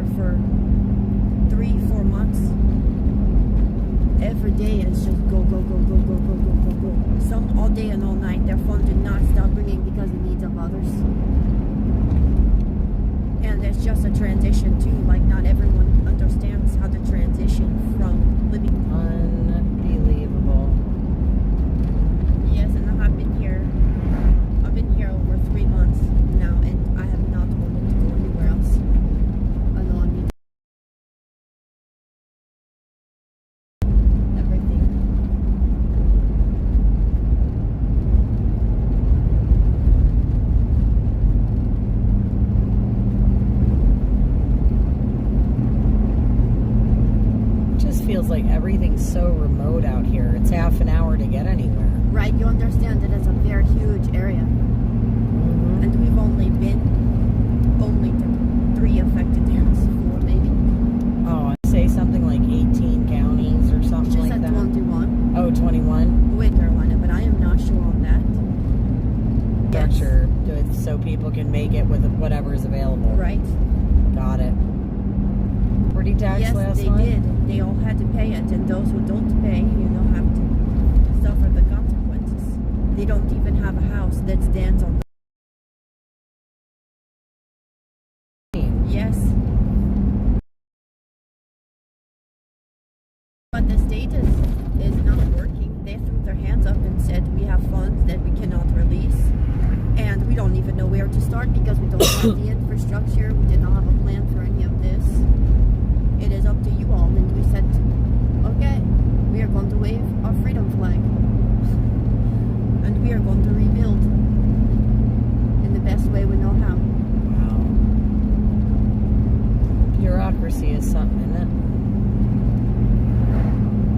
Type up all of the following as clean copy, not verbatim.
here for 3-4 months. Every day it's just go, go, go, go, go, go, go, go, go. Some all day and all night. Their phone did not stop ringing because of the needs of others. And it's just a transition too. Like not everyone understands how to transition from living. Unbelievable. Yes, and I've been here. I've been here over 3 months now, and I have not wanted to go anywhere else. I know I need everything. It just feels like everything's so remote out here. It's half an hour to get anywhere. Right, you understand that it's a very huge area. And we've only been to 3 affected areas, 4 maybe. Oh, I'd say something like 18 counties or something like that. She said 21. Oh, 21? With Carolina, but I am not sure on that. Yes. Structure, so people can make it with whatever is available. Right. Got it. Property tax Yes, last they month? did. They all had to pay it, and those who don't pay, have to suffer the consequences. They don't even have a house that stands on. Yes. But the state is not working. They threw their hands up and said we have funds that we cannot release. And we don't even know where to start because we don't have the infrastructure. We did not have a plan for any of this. It is up to you all. And we said, okay, we are going to wave our freedom flag. And we are going to rebuild in the best way we know how. Wow. Bureaucracy is something, isn't it?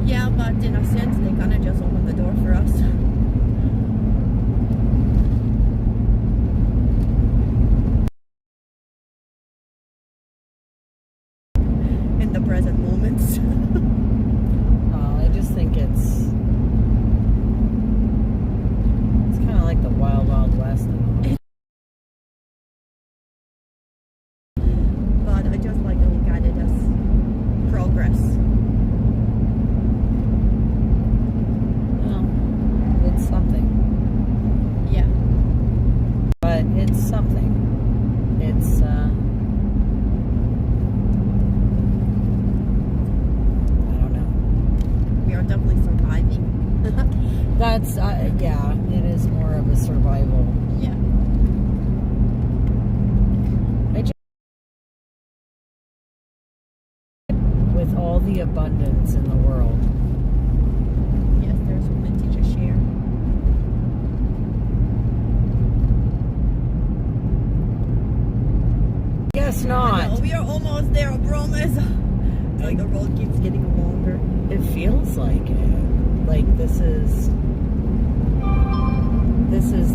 Yeah, but in a sense, they kind of just opened the door for us. In the present moments. I just think it's kind of like the Wild Wild West. But I just like to look at it as progress. Well, it's something. Yeah. But it's something. It's, I don't know. We are definitely surviving. That's, yeah, it is more of a survival. Yeah. With all the abundance in the world. Yes, there's plenty to share. Guess not. No, we are almost there, I promise. It's like the road keeps getting longer. It feels like it. Like this is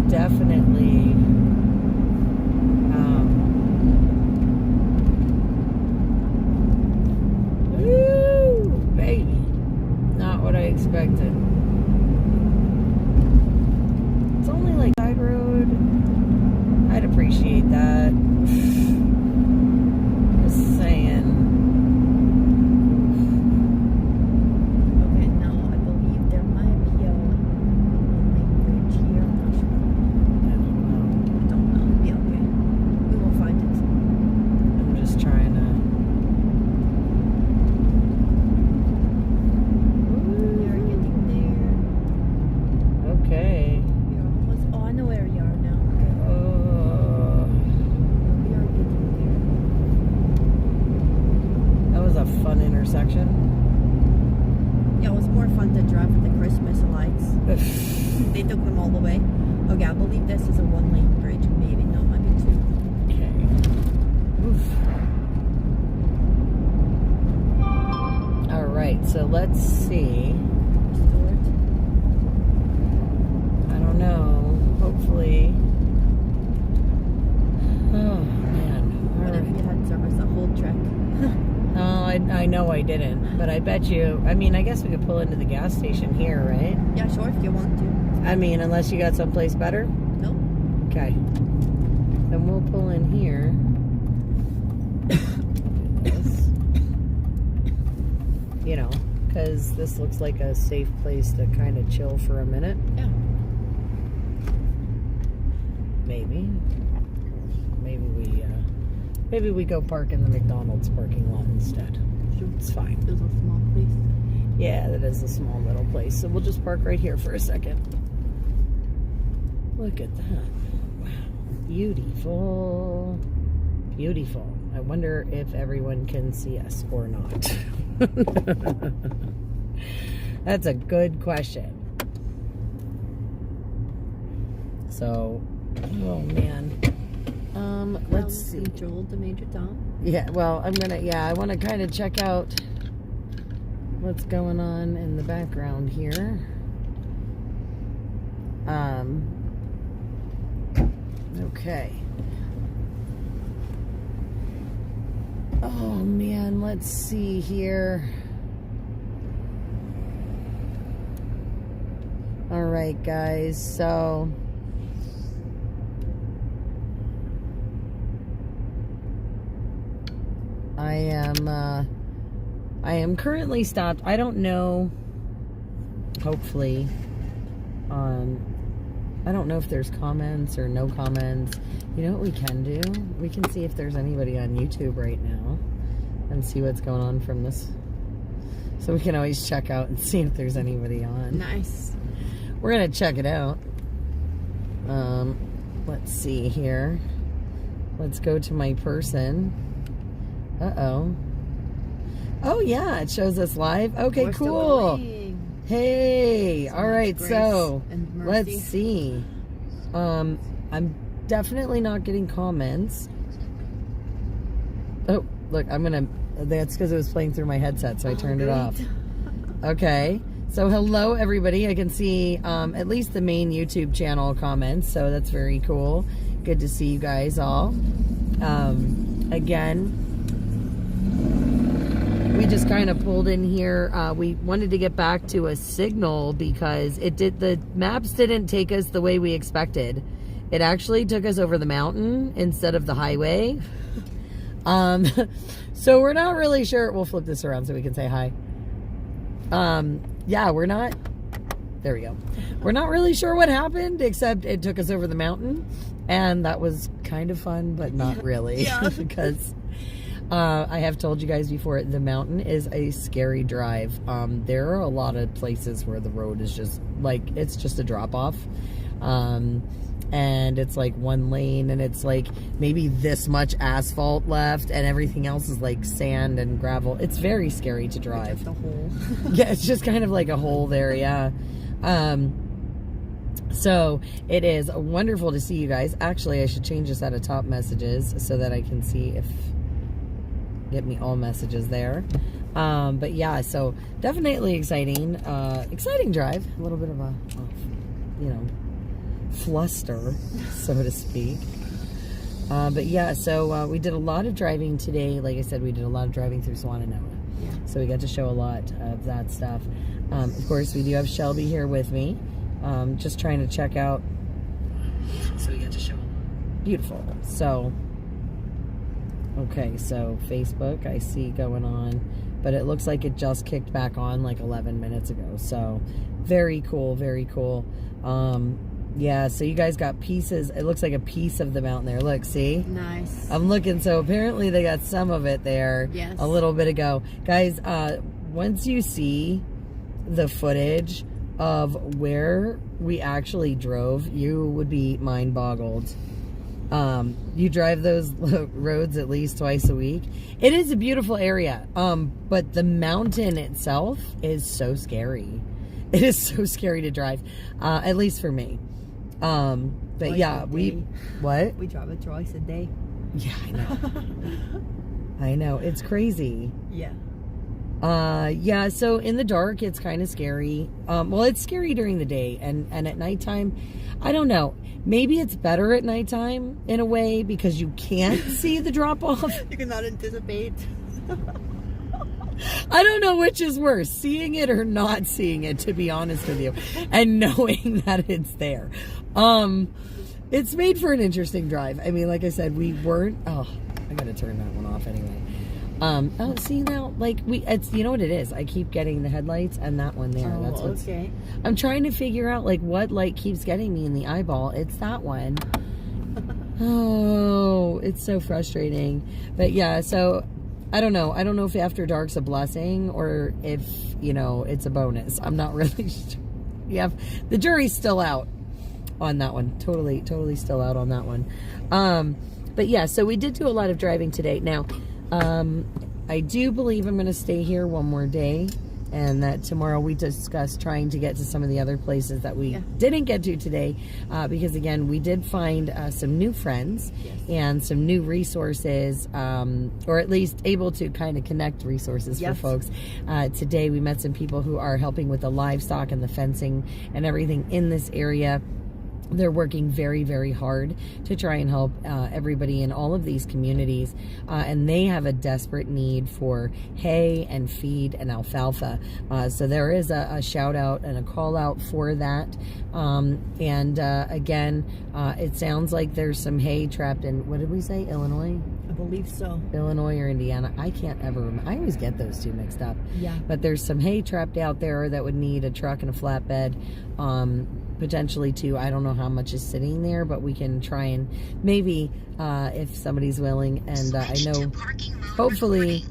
definitely woo, baby. Not what I expected. It's only like side road. I'd appreciate that. Just saying. Okay, now I believe there might be a one-lane bridge here. I'm not sure. I don't know. It'll be okay. We will find it. I'm just trying to. We are getting there. Okay. We are almost. Oh, I know where we are now. We are getting That was a fun intersection. there. Yeah, it was more fun to drive with the Christmas lights. They took them all the way. Okay, I believe this is a one-lane bridge. Maybe no, might be 2. Okay. Oof. All right, so let's see. Restored. I don't know. Hopefully. Oh man. What if you had service a whole trek? Oh, I know I didn't, but I bet you. I mean, I guess we could pull into the gas station here, right? Yeah, sure, if you want to. I mean, unless you got someplace better. No? Okay. Then we'll pull in here. this looks like a safe place to kind of chill for a minute. Yeah. Maybe we go park in the McDonald's parking lot instead. Sure. It's fine. There's a small place. Yeah, that is a small little place. So we'll just park right here for a second. Look at that. Wow. Beautiful. Beautiful. I wonder if everyone can see us or not. That's a good question. So, oh man. Let's see. Joel to Major Tom. Yeah, well, I want to kind of check out what's going on in the background here. Okay. Oh man, let's see here. All right, guys, so I am currently stopped. I don't know. Hopefully, I don't know if there's comments or no comments. You know what we can do? We can see if there's anybody on YouTube right now and see what's going on from this. So we can always check out and see if there's anybody on. Nice. We're gonna check it out. Let's see here. Let's go to my person. Uh-oh. Oh yeah, it shows us live. Okay, We're cool. Hey, So all right, much so grace and mercy. let's see. I'm definitely not getting comments. Oh, look, that's because it was playing through my headset, so I turned it off. Okay, so hello everybody. I can see at least the main YouTube channel comments, so that's very cool. Good to see you guys all. Again, we just kind of pulled in here. We wanted to get back to a signal because the maps didn't take us the way we expected. It actually took us over the mountain instead of the highway. So we're not really sure. We'll flip this around so we can say hi. Yeah, we're not. There we go. We're not really sure what happened, except it took us over the mountain. And that was kind of fun, but not really. Yeah. Because I have told you guys before, the mountain is a scary drive. There are a lot of places where the road is just like, it's just a drop off. And it's like one lane, and it's like maybe this much asphalt left, and everything else is like sand and gravel. It's very scary to drive. Just a hole. Yeah, it's just kind of like a hole there, yeah. So it is wonderful to see you guys. Actually, I should change this out of top messages so that I can see if get me all messages there. But yeah, so definitely exciting drive. A little bit of a fluster, so to speak. But yeah, so we did a lot of driving today. Like I said, we did a lot of driving through Swananoa. Yeah. So we got to show a lot of that stuff. Of course, we do have Shelby here with me. Just trying to check out. So we got to show a lot. Beautiful. So, okay, so Facebook I see going on, but it looks like it just kicked back on like 11 minutes ago. So very cool, very cool. Yeah, so you guys got pieces. It looks like a piece of the mountain there. Look, see? Nice. I'm looking, so apparently they got some of it there. Yes. A little bit ago. Guys, once you see the footage of where we actually drove, you would be mind boggled. You drive those roads at least twice a week. It is a beautiful area, but the mountain itself is so scary. It is so scary to drive, at least for me. But Twice yeah, a we day. what? We drive it twice a day. Yeah, I know. I know, it's crazy. Yeah. Yeah, so in the dark it's kind of scary. Well, it's scary during the day, and at nighttime, I don't know, maybe it's better at nighttime in a way because you can't see the drop off. You cannot anticipate. I don't know which is worse, seeing it or not seeing it, to be honest with you, and knowing that it's there. It's made for an interesting drive. I mean, like I said, we weren't, I gotta turn that one off anyway. Oh, see now, like it's, you know what it is? I keep getting the headlights and that one there. Oh, That's what's, okay. I'm trying to figure out like what light keeps getting me in the eyeball. It's that one. Oh, it's so frustrating. But yeah, so I don't know. I don't know if After Dark's a blessing or if, you know, it's a bonus. I'm not really sure. Yeah, the jury's still out on that one. Totally still out on that one. But yeah, so we did do a lot of driving today. Now, I do believe I'm going to stay here one more day, and that tomorrow we discuss trying to get to some of the other places that we didn't get to today, because again, we did find some new friends and some new resources, or at least able to kind of connect resources for folks. Today we met some people who are helping with the livestock and the fencing and everything in this area. They're working very, very hard to try and help everybody in all of these communities. And they have a desperate need for hay and feed and alfalfa. So there is a shout out and a call out for that. Again, it sounds like there's some hay trapped in, what did we say, Illinois? I believe so. Illinois or Indiana. I can't ever remember. I always get those two mixed up. Yeah. But there's some hay trapped out there that would need a truck and a flatbed. Potentially too. I don't know how much is sitting there, but we can try and maybe if somebody's willing. And I know hopefully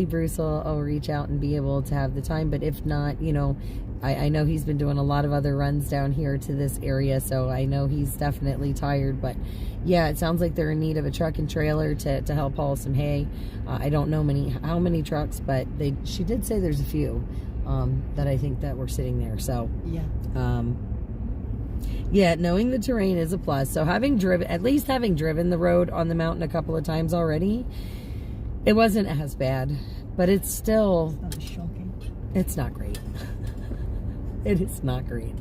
Bruce will reach out and be able to have the time. But if not, you know, I know he's been doing a lot of other runs down here to this area, so I know he's definitely tired. But yeah, it sounds like they're in need of a truck and trailer to help haul some hay. I don't know how many trucks, but she did say there's a few that I think that were sitting there. So yeah, knowing the terrain is a plus. So having driven the road on the mountain a couple of times already, it wasn't as bad, but it's still, it's not shocking. It's not great. It is not great.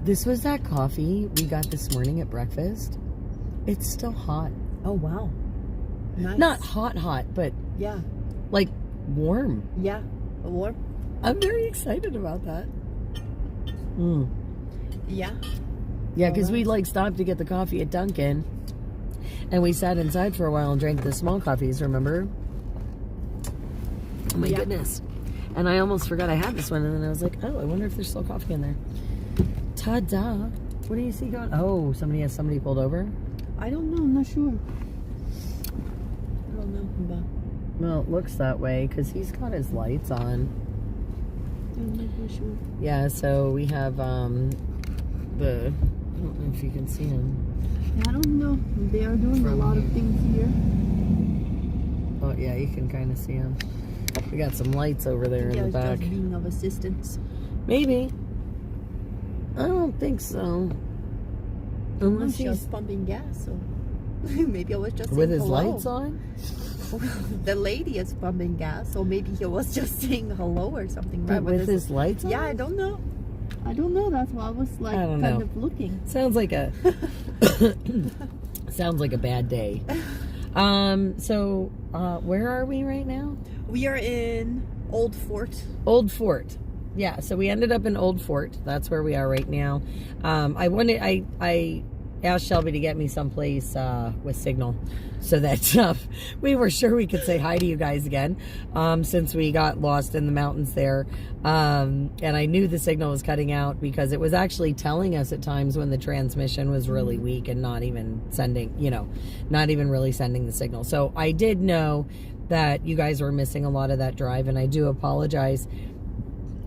This was that coffee we got this morning at breakfast. It's still hot. Oh, wow. Nice. Not hot, but yeah, like warm. Yeah, warm. I'm very excited about that. Yeah. Yeah, because we like stopped to get the coffee at Dunkin', and we sat inside for a while and drank the small coffees, remember? Oh my goodness. And I almost forgot I had this one, and then I was like, oh, I wonder if there's still coffee in there. Ta-da. What do you see going? Oh, somebody pulled over? I don't know, I'm not sure. I don't know, but... Well, it looks that way, because he's got his lights on. I'm not sure. Yeah, so we have, I don't know if you can see him. I don't know. They are doing a lot of things here. Oh, yeah, you can kind of see him. We got some lights over there in the back. Just being of assistance. Maybe. I don't think so. Unless He he's was pumping gas, so maybe I was just with saying his hello. lights on. The lady is pumping gas, so maybe he was just saying hello or something. But with his lights on? Yeah, I don't know. That's why I was like kind of looking. Sounds like a sounds like a bad day. So where are we right now? We are in Old Fort. Old Fort. Yeah, so we ended up in Old Fort. That's where we are right now. I asked Shelby to get me someplace with signal so that we were sure we could say hi to you guys again, since we got lost in the mountains there. And I knew the signal was cutting out because it was actually telling us at times when the transmission was really weak and not even sending, not even really sending the signal. So I did know that you guys were missing a lot of that drive, and I do apologize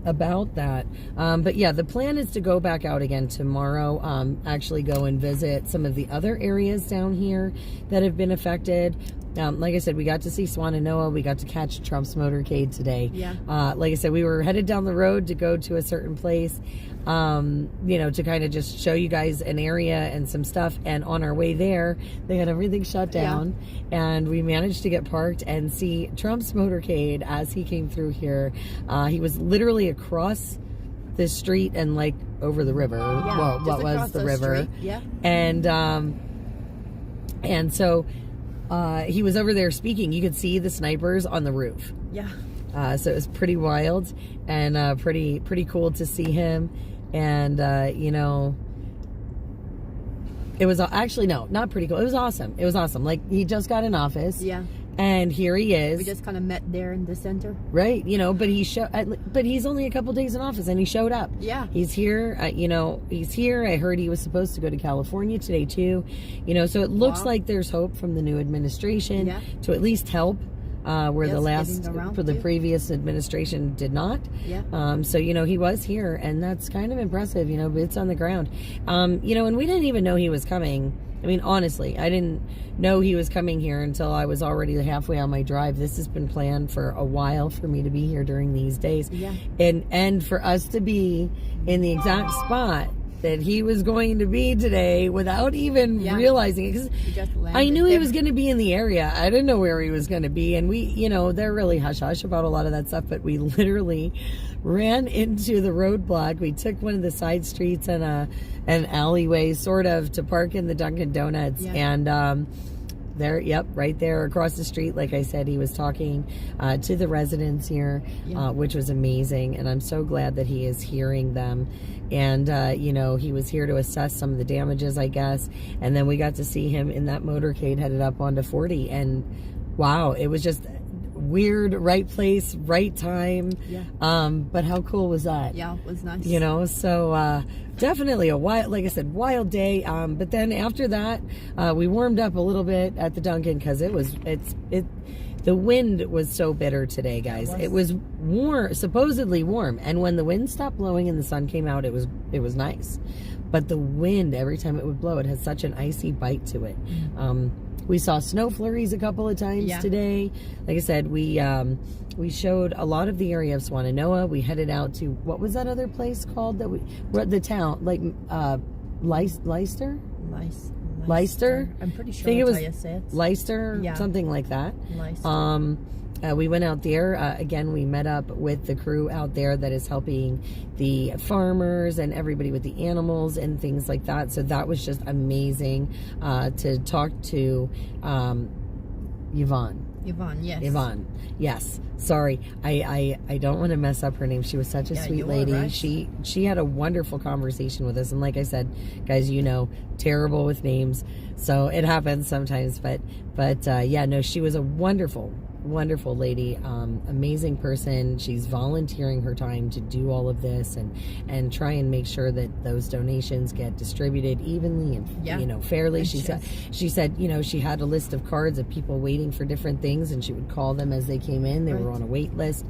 about that. But yeah, the plan is to go back out again tomorrow, actually go and visit some of the other areas down here that have been affected. Like I said, we got to see Swan and Noah. We got to catch Trump's motorcade today. Yeah. Like I said, we were headed down the road to go to a certain place, to kind of just show you guys an area and some stuff. And on our way there, they had everything shut down. Yeah. And we managed to get parked and see Trump's motorcade as he came through here. He was literally across the street and like over the river. Yeah, well, what was the river? Street. Yeah. And so he was over there speaking. You could see the snipers on the roof. Yeah. So it was pretty wild and pretty cool to see him. And It was actually, no, not pretty cool. It was awesome. It was awesome. Like, he just got in office. Yeah. And here he is. We just kind of met there in the center. Right. You know, but he's only a couple days in office and he showed up. Yeah. He's here. You know, he's here. I heard he was supposed to go to California today too. You know, so it looks like there's hope from the new administration to at least help. Where the previous administration did not. Yeah. So, you know, he was here, and that's kind of impressive, you know, boots on the ground. You know, and we didn't even know he was coming. I mean, honestly, I didn't know he was coming here until I was already halfway on my drive. This has been planned for a while for me to be here during these days. Yeah. And for us to be in the exact spot that he was going to be today without even realizing it. Because I knew he was going to be in the area. I didn't know where he was going to be. And we, you know, they're really hush-hush about a lot of that stuff. But we literally ran into the roadblock. We took one of the side streets and an alleyway sort of to park in the Dunkin' Donuts. Yeah. And there, right there across the street, like I said, he was talking to the residents here, which was amazing. And I'm so glad that he is hearing them. And, you know, he was here to assess some of the damages, I guess. And then we got to see him in that motorcade headed up onto 40. And wow, it was just weird, right place, right time. Yeah. But how cool was that? Yeah, it was nice. You know, so definitely a wild, like I said, wild day. But then after that, we warmed up a little bit at the Dunkin' because the wind was so bitter today, guys. It was warm, supposedly warm, and when the wind stopped blowing and the sun came out, it was nice. But the wind, every time it would blow, it had such an icy bite to it. We saw snow flurries a couple of times today. Like I said, we showed a lot of the area of Swannanoa. We headed out to, what was that other place called that we're at the town, like Leicester? Leicester? I'm pretty sure I think it was how you say it. Leicester, something like that. Leicester. We went out there. Again, we met up with the crew out there that is helping the farmers and everybody with the animals and things like that. So that was just amazing to talk to Yvonne. Yvonne, yes. Sorry, I don't want to mess up her name. She was such a sweet lady. Right. She had a wonderful conversation with us, and like I said, guys, you know, terrible with names, so it happens sometimes. But yeah, no, she was a wonderful lady, amazing person. She's volunteering her time to do all of this and try and make sure that those donations get distributed evenly and you know, fairly. And she said, you know, she had a list of cards of people waiting for different things, and she would call them as they came in. They were on a wait list.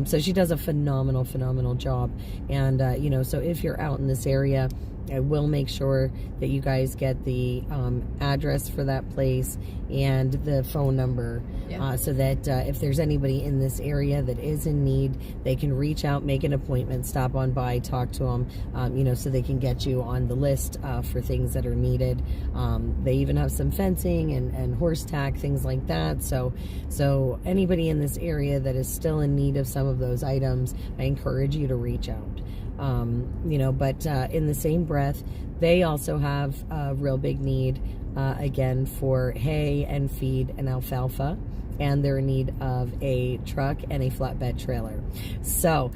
So she does a phenomenal job. And you know, so if you're out in this area, I will make sure that you guys get the address for that place and the phone number, so that if there's anybody in this area that is in need, they can reach out, make an appointment, stop on by, talk to them, you know, so they can get you on the list for things that are needed. They even have some fencing and horse tack, things like that. So anybody in this area that is still in need of some of those items, I encourage you to reach out. You know, but in the same breath, they also have a real big need, again, for hay and feed and alfalfa, and they're in need of a truck and a flatbed trailer. So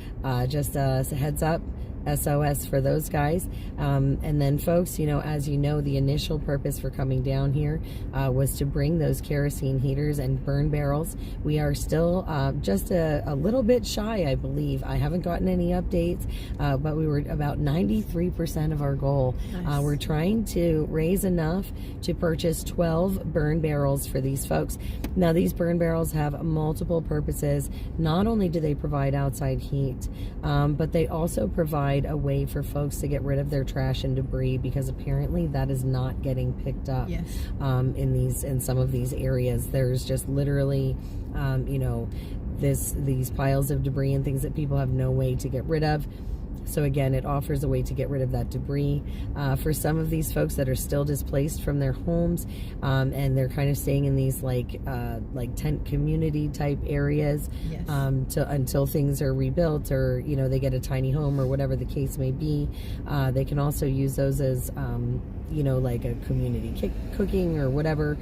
just a heads up, SOS for those guys. And then, folks, you know, as you know, the initial purpose for coming down here was to bring those kerosene heaters and burn barrels. We are still just a little bit shy, I believe. I haven't gotten any updates, but we were about 93% of our goal. Nice. We're trying to raise enough to purchase 12 burn barrels for these folks. Now, these burn barrels have multiple purposes. Not only do they provide outside heat, but they also provide a way for folks to get rid of their trash and debris, because apparently that is not getting picked up. Yes. In some of these areas. There's just literally you know, these piles of debris and things that people have no way to get rid of. So again, it offers a way to get rid of that debris for some of these folks that are still displaced from their homes, and they're kind of staying in these like tent community type areas. Yes. Until things are rebuilt, or you know, they get a tiny home or whatever the case may be. They can also use those as you know, like a community cooking or whatever.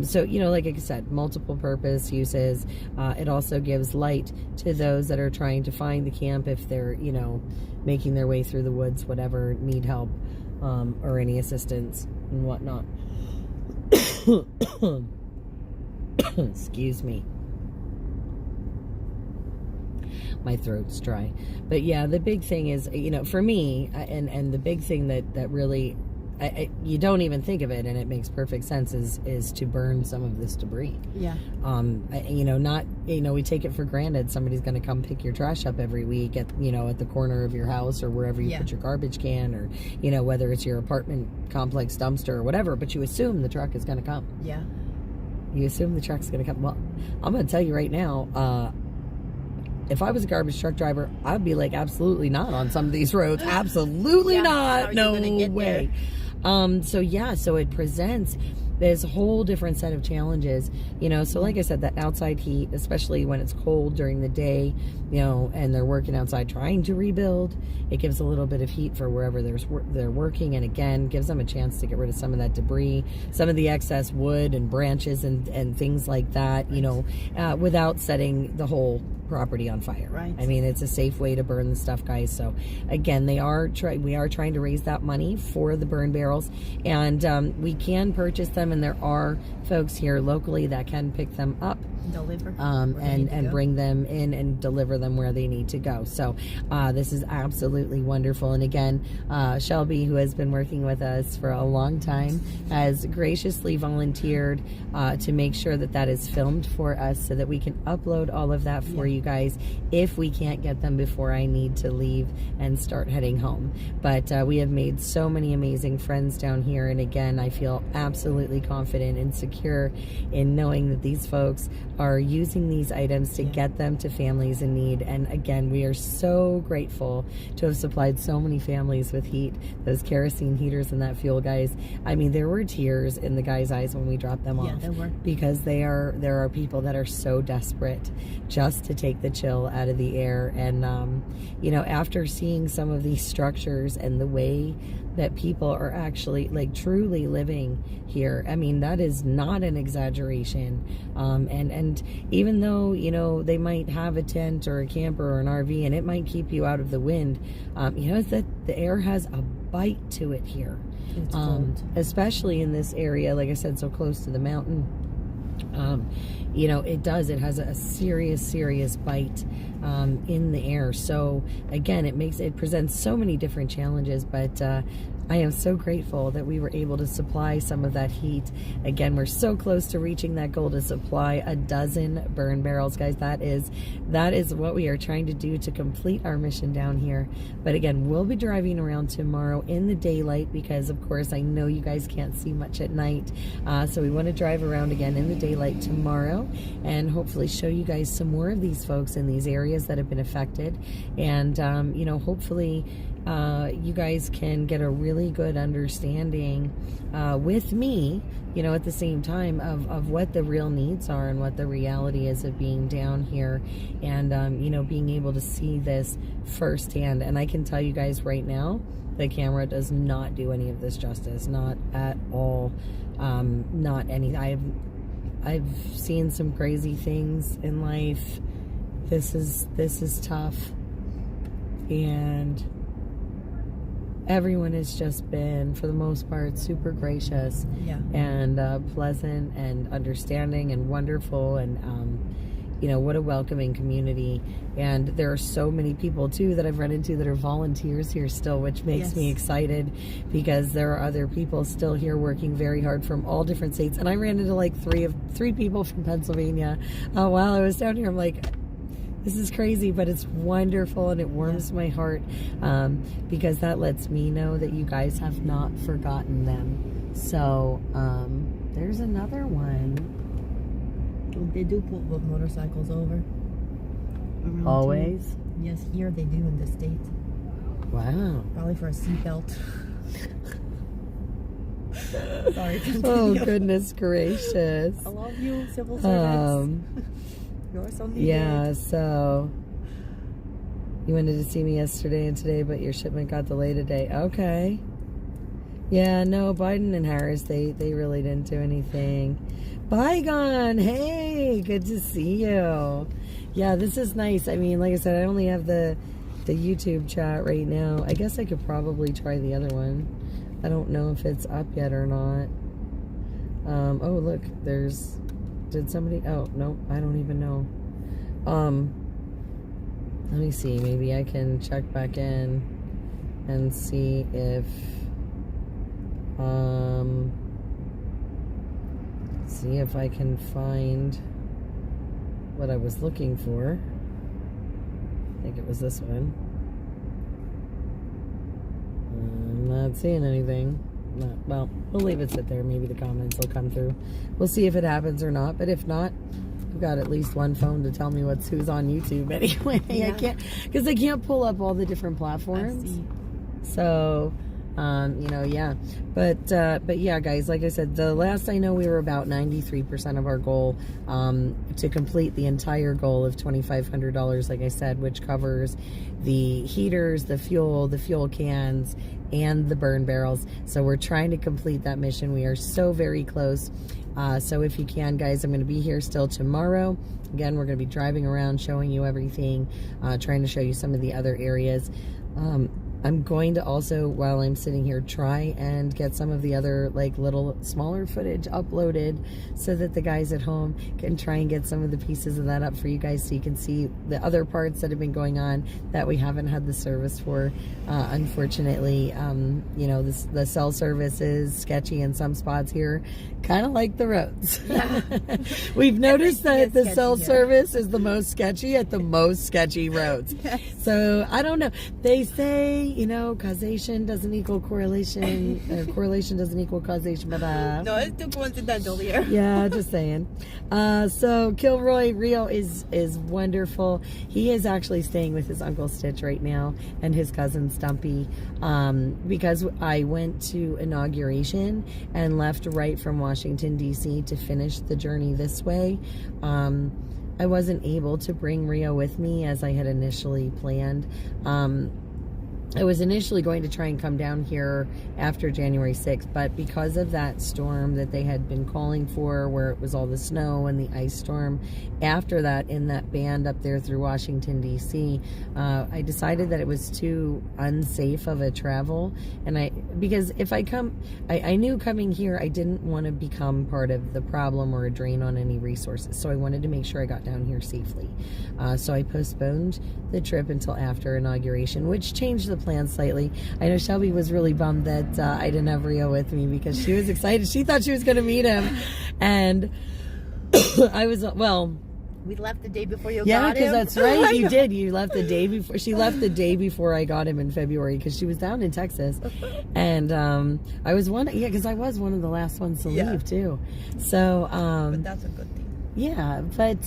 So, you know, like I said, multiple purpose uses. It also gives light to those that are trying to find the camp if they're, you know, making their way through the woods, whatever, need help. or any assistance and whatnot. Excuse me. My throat's dry. But yeah, the big thing is, you know, for me, and the big thing that really, you don't even think of it, and it makes perfect sense, is to burn some of this debris. Yeah. You know, not, you know, we take it for granted somebody's going to come pick your trash up every week at, you know, at the corner of your house or wherever you put your garbage can, or, you know, whether it's your apartment complex dumpster or whatever, but you assume the truck is going to come. Yeah. You assume the truck's going to come. Well, I'm going to tell you right now, if I was a garbage truck driver, I'd be like, absolutely not on some of these roads. Absolutely not. No way. So yeah, so it presents this whole different set of challenges, you know. So like I said, that outside heat, especially when it's cold during the day, you know, and they're working outside trying to rebuild, it gives a little bit of heat for wherever they're working, and again, gives them a chance to get rid of some of that debris, some of the excess wood and branches and things like that, you know, without setting the whole property on fire. Right. I mean, it's a safe way to burn the stuff, guys. So again, we are trying to raise that money for the burn barrels, and we can purchase them, and there are folks here locally that can pick them up, deliver, and bring them in and deliver them where they need to go. So this is absolutely wonderful. And again, Shelby, who has been working with us for a long time, has graciously volunteered to make sure that is filmed for us, so that we can upload all of that for you guys if we can't get them before I need to leave and start heading home. But we have made so many amazing friends down here, and again, I feel absolutely confident and secure in knowing that these folks are using these items to get them to families in need. And again, we are so grateful to have supplied so many families with heat. Those kerosene heaters and that fuel, guys, I mean, there were tears in the guys' eyes when we dropped them off. There were. Because there are people that are so desperate just to take the chill out of the air. And you know, after seeing some of these structures and the way that people are actually like truly living here, I mean, that is not an exaggeration. And even though, you know, they might have a tent or a camper or an RV, and it might keep you out of the wind, you know, that the air has a bite to it here. It's cold. Especially in this area, like I said, so close to the mountain. You know, it has a serious bite in the air. So again, it presents so many different challenges, but I am so grateful that we were able to supply some of that heat. Again, we're so close to reaching that goal to supply 12 burn barrels, guys. That is what we are trying to do to complete our mission down here. But again, we'll be driving around tomorrow in the daylight, because of course I know you guys can't see much at night. So we want to drive around again in the daylight tomorrow, and hopefully show you guys some more of these folks in these areas that have been affected. And you know, hopefully you guys can get a really good understanding with me, you know, at the same time of what the real needs are and what the reality is of being down here, and you know, being able to see this firsthand. And I can tell you guys right now, the camera does not do any of this justice, not at all. Not any. I've seen some crazy things in life. This is tough, and everyone has just been, for the most part, super gracious, and pleasant and understanding and wonderful, and you know, what a welcoming community. And there are so many people too that I've run into that are volunteers here still, which makes me excited, because there are other people still here working very hard from all different states. And I ran into like three people from Pennsylvania while I was down here. I'm like, this is crazy, but it's wonderful, and it warms my heart, because that lets me know that you guys have not forgotten them. So there's another one. They do pull the motorcycles over. Always? Yes, here they do in the States. Wow. Probably for a seatbelt. Sorry. Oh, goodness gracious. I love you, civil servants. You're so needed. Yeah, so you wanted to see me yesterday and today, but your shipment got delayed today. Okay. Yeah, no, Biden and Harris, they really didn't do anything. Bygone, hey, good to see you. Yeah, this is nice. I mean, like I said, I only have the YouTube chat right now. I guess I could probably try the other one. I don't know if it's up yet or not. Oh, look, did somebody, oh, no, I don't even know. Let me see, maybe I can check back in and see if, I can find what I was looking for. I think it was this one. I'm not seeing anything. Well, we'll leave it sit there. Maybe the comments will come through. We'll see if it happens or not. But if not, I've got at least one phone to tell me who's on YouTube anyway. Yeah. I can't pull up all the different platforms. So, yeah. But yeah, guys, like I said, the last I know, we were about 93% of our goal, to complete the entire goal of $2,500, like I said, which covers the heaters, the fuel cans, and the burn barrels. So we're trying to complete that mission. We are so very close. So if you can, guys, I'm going to be here still tomorrow. Again, we're going to be driving around, showing you everything, trying to show you some of the other areas. I'm going to also, while I'm sitting here, try and get some of the other, like, little smaller footage uploaded so that the guys at home can try and get some of the pieces of that up for you guys, so you can see the other parts that have been going on that we haven't had the service for. Unfortunately, the cell service is sketchy in some spots here, kind of like the roads. Yeah. We've noticed that the cell service is the most sketchy at the most sketchy roads. Yes. So, I don't know. They say, causation doesn't equal correlation, or correlation doesn't equal causation, but no, it's too coincidental here. Yeah, just saying. So Kilroy Rio is wonderful. He is actually staying with his Uncle Stitch right now and his cousin Stumpy, because I went to inauguration and left right from Washington, D.C. to finish the journey this way. I wasn't able to bring Rio with me as I had initially planned. I was initially going to try and come down here after January 6th, but because of that storm that they had been calling for, where it was all the snow and the ice storm, after that, in that band up there through Washington, D.C., I decided that it was too unsafe of a travel. And because if I come, I knew coming here, I didn't want to become part of the problem or a drain on any resources. So I wanted to make sure I got down here safely. So I postponed the trip until after inauguration, which changed the plan slightly. I know Shelby was really bummed that I didn't have Rio with me, because she was excited. She thought she was going to meet him. And I was, we left the day before you got him. Yeah, because that's right. You did. You left the day before. She left the day before I got him in February, because she was down in Texas. And I was because I was one of the last ones to leave too. So, but that's a good thing. Yeah, but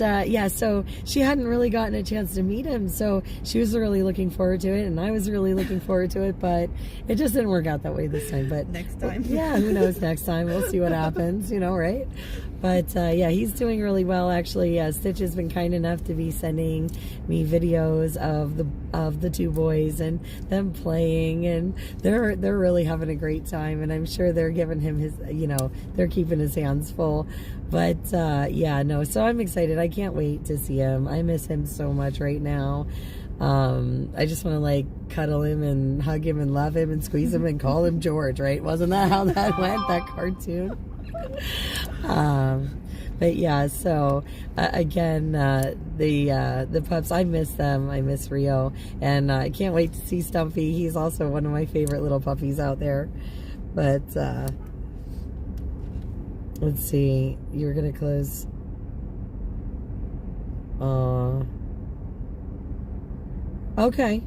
so she hadn't really gotten a chance to meet him, so she was really looking forward to it, and I was really looking forward to it, but it just didn't work out that way this time. But next time. Yeah, who knows next time. We'll see what happens, right? But he's doing really well, actually. Stitch has been kind enough to be sending me videos of the two boys and them playing, and they're really having a great time, and I'm sure they're giving him his, they're keeping his hands full. But so I'm excited. I can't wait to see him. I miss him so much right now. I just want to cuddle him and hug him and love him and squeeze him and call him George, right? Wasn't that how that went, that cartoon? But yeah, so again, the pups, I miss them. I miss Rio, and I can't wait to see Stumpy. He's also one of my favorite little puppies out there. But let's see, you're gonna close. Okay,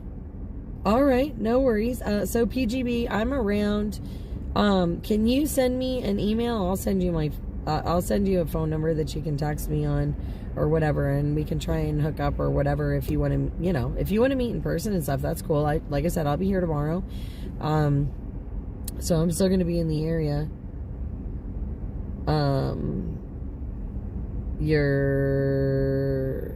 all right, no worries. So PGB, I'm around. Can you send me an email? I'll send you a phone number that you can text me on or whatever, and we can try and hook up or whatever. If you want to, if you want to meet in person and stuff, that's cool. Like I said, I'll be here tomorrow. So I'm still going to be in the area. Your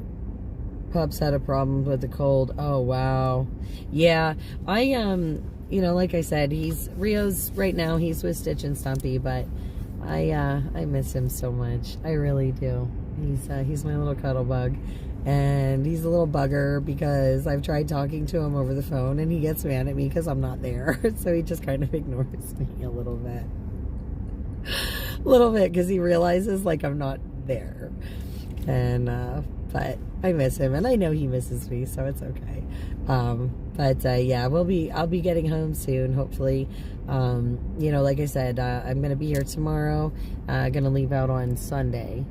pups had a problem with the cold. Oh, wow. Yeah, like I said, Rio's right now, he's with Stitch and Stumpy, but I miss him so much. I really do. He's my little cuddle bug. And he's a little bugger because I've tried talking to him over the phone and he gets mad at me because I'm not there. So he just kind of ignores me a little bit. A little bit, because he realizes like I'm not there. And but I miss him, and I know he misses me, so it's okay. Yeah, I'll be getting home soon, hopefully. You know, like I said, I'm gonna be here tomorrow. Gonna leave out on Sunday.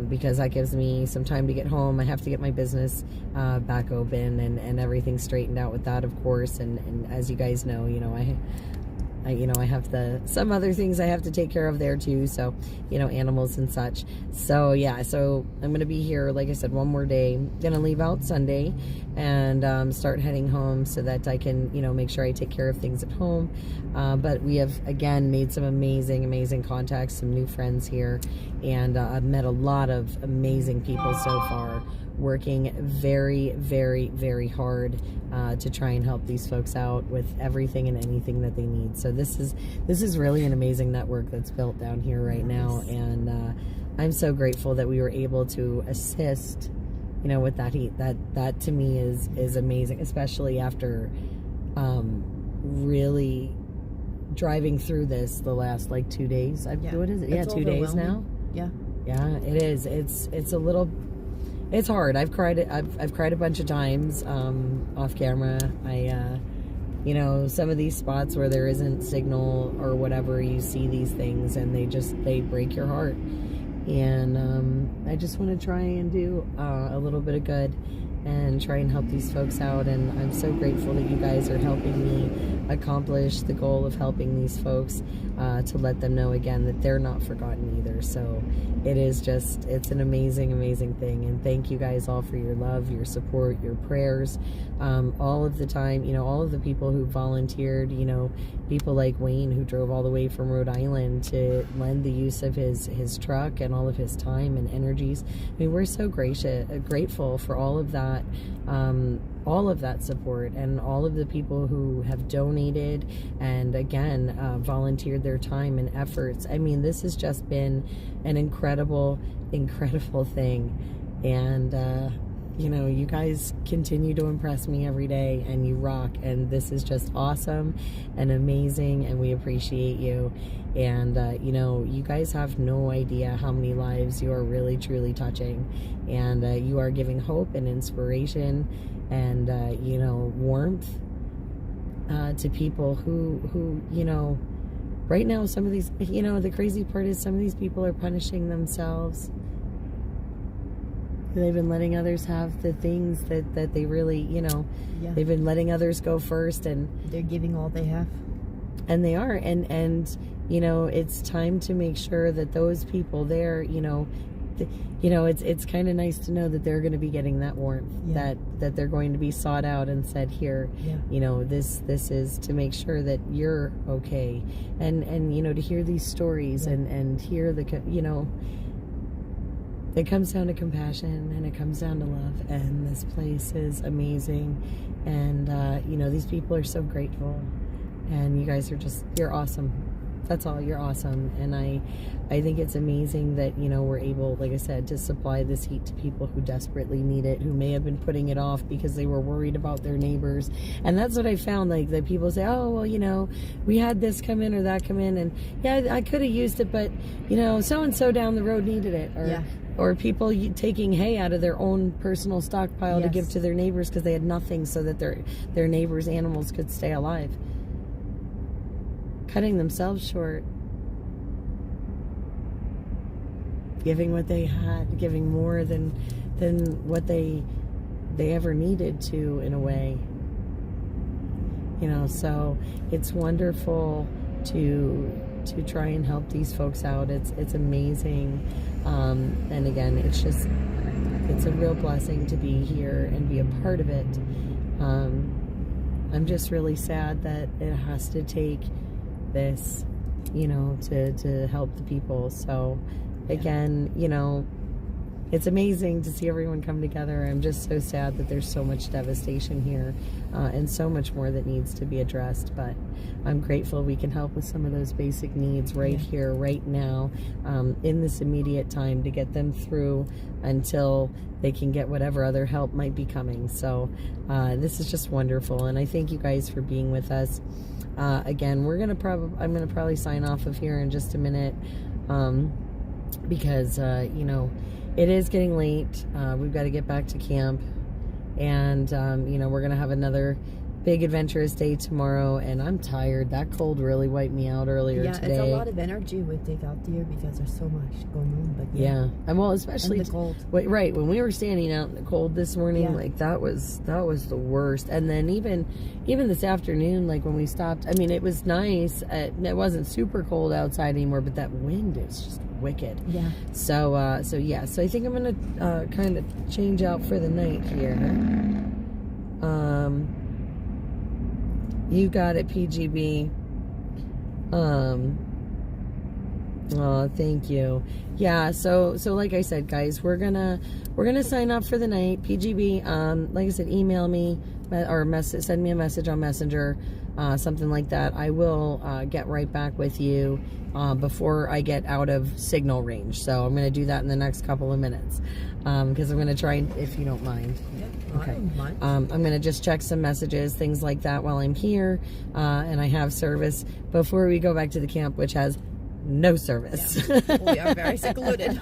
Because that gives me some time to get home. I have to get my business back open and everything straightened out with that, of course. And as you guys know, you know, I have some other things I have to take care of there too. So, you know, animals and such. So yeah, so I'm going to be here, like I said, one more day. Going to leave out Sunday and start heading home so that I can, you know, make sure I take care of things at home. But we have, again, made some amazing contacts, some new friends here. And I've met a lot of amazing people so far, working very hard to try and help these folks out with everything and anything that they need. So this is really an amazing network that's built down here right now, and I'm so grateful that we were able to assist, you know, with that heat. That to me is amazing, especially after really driving through this the last like 2 days. What is it? Yeah, 2 days now. Yeah, it is. It's a little. It's hard. I've cried a bunch of times off camera. You know, some of these spots where there isn't signal or whatever, you see these things and they break your heart. And I just want to try and do a little bit of good and try and help these folks out. And I'm so grateful that you guys are helping me accomplish the goal of helping these folks, to let them know again that they're not forgotten either. So it's an amazing thing. And thank you guys all for your love, your support, your prayers, all of the time, you know, all of the people who volunteered, you know, people like Wayne who drove all the way from Rhode Island to lend the use of his truck and all of his time and energies. I mean, we're so grateful for all of that support, and all of the people who have donated and again volunteered their time and efforts. I mean, this has just been an incredible thing. And you know, you guys continue to impress me every day, and you rock, and this is just awesome and amazing, and we appreciate you. And you know, you guys have no idea how many lives you are really truly touching, and you are giving hope and inspiration and you know, warmth to people who you know, right now, some of these, you know, the crazy part is some of these people are punishing themselves. They've been letting others have the things that they really, you know, they've been letting others go first, and they're giving all they have. And they are, and you know, it's time to make sure that those people there, you know, it's kind of nice to know that they're going to be getting that warmth, that they're going to be sought out and said, here, you know, this is to make sure that you're okay, and you know, to hear these stories and hear the, you know, it comes down to compassion, and it comes down to love, and this place is amazing. And you know, these people are so grateful, and you guys are you're awesome. That's all. You're awesome. And I think it's amazing that, you know, we're able, like I said, to supply this heat to people who desperately need it, who may have been putting it off because they were worried about their neighbors. And that's what I found, like, that people say, oh, well, you know, we had this come in or that come in, and yeah, I could have used it, but, you know, so-and-so down the road needed it. Or people taking hay out of their own personal stockpile to give to their neighbors because they had nothing, so that their neighbors' animals could stay alive. Cutting themselves short. Giving what they had, giving more than what they ever needed to, in a way. You know, so it's wonderful to try and help these folks out. It's amazing. And again, it's a real blessing to be here and be a part of it. I'm just really sad that it has to take this, you know, to help the people. So again, you know, it's amazing to see everyone come together. I'm just so sad that there's so much devastation here and so much more that needs to be addressed. But I'm grateful we can help with some of those basic needs right here, right now, in this immediate time to get them through until they can get whatever other help might be coming. So this is just wonderful. And I thank you guys for being with us. Again, I'm gonna probably sign off of here in just a minute because you know, it is getting late. We've got to get back to camp, and you know, we're gonna have another big adventurous day tomorrow, and I'm tired. That cold really wiped me out earlier today. Yeah, it's a lot of energy we take out there because there's so much going on. But yeah, and well, especially and the cold. Right, when we were standing out in the cold this morning, like that was the worst. And then even this afternoon, like when we stopped, I mean, it was nice. It wasn't super cold outside anymore, but that wind is just wicked. Yeah. So yeah, so I think I'm gonna kind of change out for the night here. You got it, PGB. Oh, thank you. Yeah, so like I said, guys, we're gonna sign up for the night. PGB, like I said, email me or send me a message on Messenger, something like that. I will get right back with you before I get out of signal range. So I'm gonna do that in the next couple of minutes because I'm gonna try, if you don't mind. Yeah, Okay. I don't mind. I'm going to just check some messages, things like that while I'm here, and I have service before we go back to the camp, which has no service. Yeah. We are very secluded.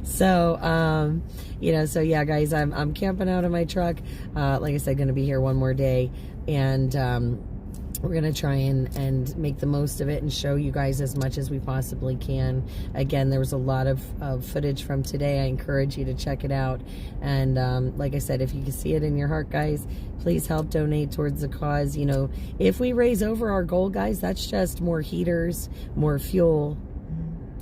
So, you know, so yeah, guys, I'm camping out of my truck. Like I said, going to be here one more day, and we're going to try and make the most of it and show you guys as much as we possibly can. Again, there was a lot of footage from today. I encourage you to check it out. And like I said, if you can see it in your heart, guys, please help donate towards the cause. You know, if we raise over our goal, guys, that's just more heaters, more fuel,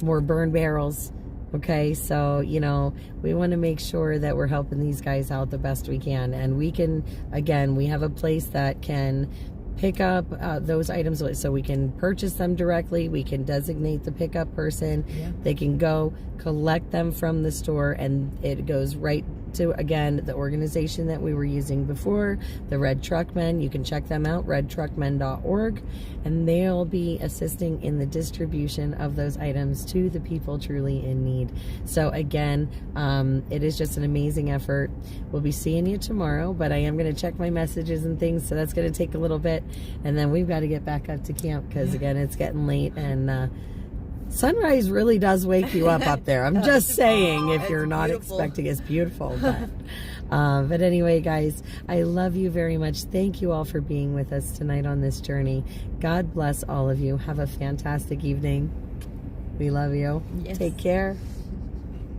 more burn barrels. Okay, so, you know, we want to make sure that we're helping these guys out the best we can. And we can, again, we have a place that can pick up those items, so we can purchase them directly. We can designate the pickup person. They can go collect them from the store, and it goes right to, again, the organization that we were using before, the Red Truckmen. You can check them out, redtruckmen.org, and they'll be assisting in the distribution of those items to the people truly in need. So again, it is just an amazing effort. We'll be seeing you tomorrow, but I am going to check my messages and things, so that's going to take a little bit, and then we've got to get back up to camp because again, it's getting late, and sunrise really does wake you up there. I'm just saying, if you're not expecting, it's beautiful. But anyway, guys, I love you very much. Thank you all for being with us tonight on this journey. God bless all of you. Have a fantastic evening. We love you. Yes. Take care.